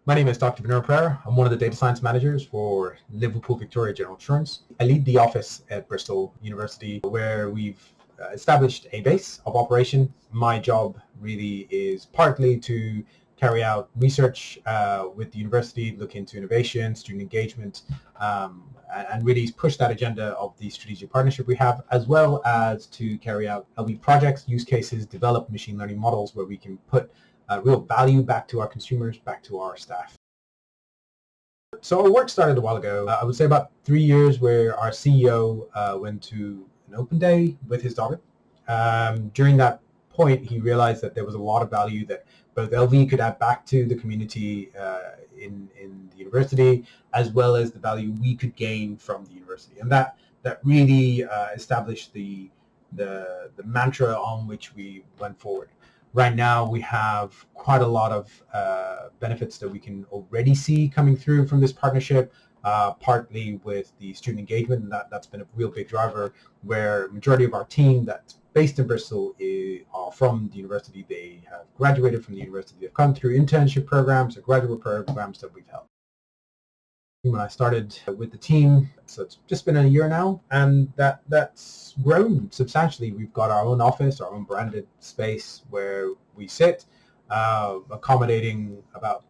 My name is Dr. Vinur Pereira. I'm one of the data science managers for Liverpool Victoria General Insurance. I lead the office at Bristol University where we've established a base of operation. My job really is partly to carry out research with the university, look into innovation, student engagement, and really push that agenda of the strategic partnership we have, as well as to carry out LB projects, use cases, develop machine learning models where we can put real value back to our consumers, back to our staff. So our work started a while ago. I would say about 3 years, where our CEO went to an open day with his daughter. During that point, he realized that there was a lot of value that both LV could add back to the community in the university, as well as the value we could gain from the university, and that really established the mantra on which we went forward. Right now, we have quite a lot of benefits that we can already see coming through from this partnership, partly with the student engagement, and that's been a real big driver, where majority of our team that's based in Bristol are from the university. They have graduated from the university. They've come through internship programs or graduate programs that we've held. When I started with the team, so it's just been a year now, and that's grown substantially. We've got our own office, our own branded space where we sit, accommodating about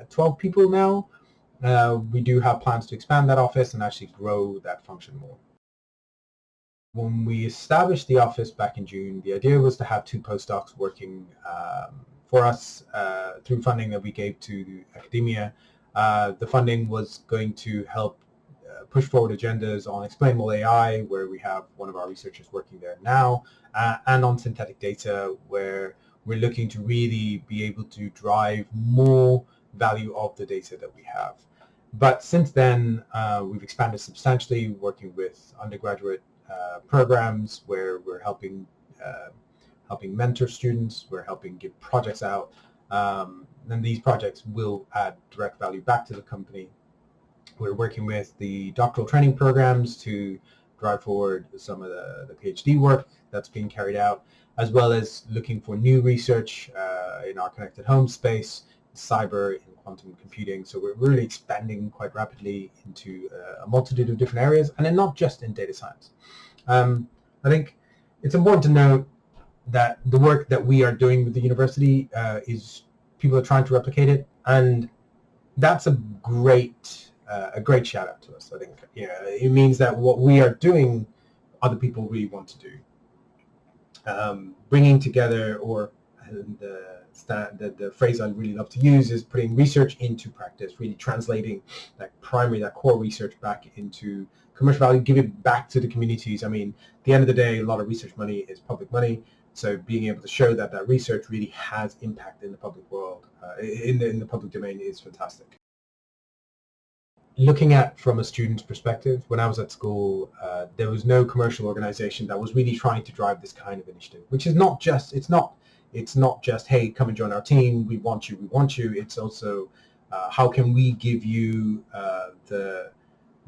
12 people now. We do have plans to expand that office and actually grow that function more. When we established the office back in June, the idea was to have 2 postdocs working for us through funding that we gave to academia. The funding was going to help push forward agendas on explainable AI, where we have one of our researchers working there now, and on synthetic data, where we're looking to really be able to drive more value of the data that we have. But since then, we've expanded substantially, working with undergraduate programs where we're helping mentor students, we're helping give projects out, and these projects will add direct value back to the company. We're working with the doctoral training programs to drive forward some of the PhD work that's being carried out, as well as looking for new research in our connected home space, cyber, in quantum computing. So we're really expanding quite rapidly into a multitude of different areas, and then not just in data science. I think it's important to note that the work that we are doing with the university is people are trying to replicate it, and that's a great shout out to us. I think it means that what we are doing, other people really want to do. Bringing together, or the phrase I really love to use is putting research into practice, really translating that core research back into commercial value, give it back to the communities. I mean, at the end of the day, a lot of research money is public money. So being able to show that research really has impact in the public world, in the public domain, is fantastic. Looking at from a student's perspective, when I was at school, there was no commercial organization that was really trying to drive this kind of initiative, which is not just, it's not just, hey, come and join our team, we want you. It's also, how can we give you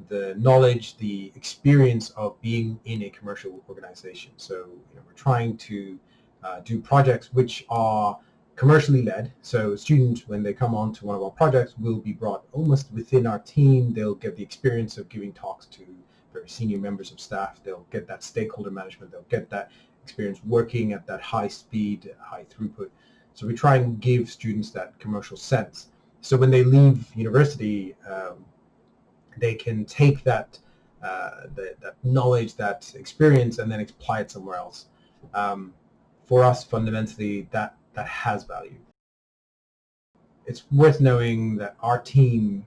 the knowledge, the experience of being in a commercial organization. So we're trying to do projects which are commercially led. So students, when they come on to one of our projects, will be brought almost within our team. They'll get the experience of giving talks to very senior members of staff. They'll get that stakeholder management. They'll get that experience working at that high speed, high throughput. So we try and give students that commercial sense. So when they leave university, they can take that knowledge, that experience, and then apply it somewhere else. For us, fundamentally, that has value. It's worth knowing that our team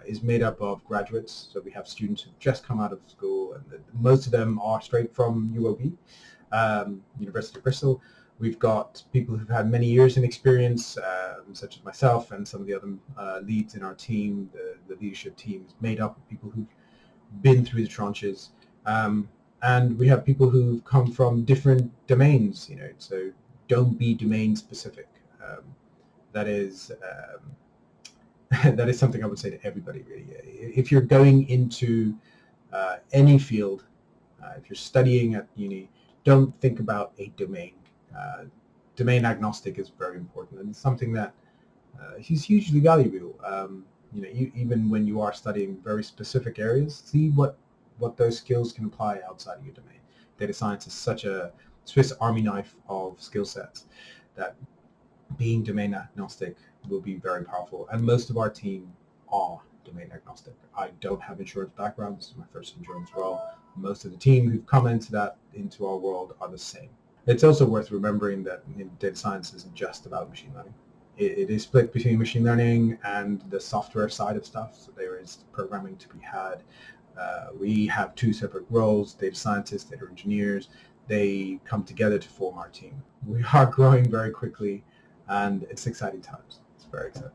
is made up of graduates. So we have students who've just come out of school, and most of them are straight from UOB, University of Bristol. We've got people who've had many years in experience, such as myself and some of the other leads in our team. The leadership team is made up of people who've been through the tranches. And we have people who've come from different domains, so don't be domain specific. That is something I would say to everybody, really. If you're going into any field, if you're studying at uni, don't think about a domain. Domain agnostic is very important, and it's something that is hugely valuable. Even when you are studying very specific areas, see what those skills can apply outside of your domain. Data science is such a Swiss Army knife of skill sets that being domain agnostic will be very powerful. And most of our team are domain agnostic. I don't have insurance background. This is my first insurance role. Most of the team who've come into our world are the same. It's also worth remembering that data science isn't just about machine learning. It is split between machine learning and the software side of stuff. So there is programming to be had. We have two separate roles, data scientists, data engineers. They come together to form our team. We are growing very quickly, and it's exciting times. It's very exciting.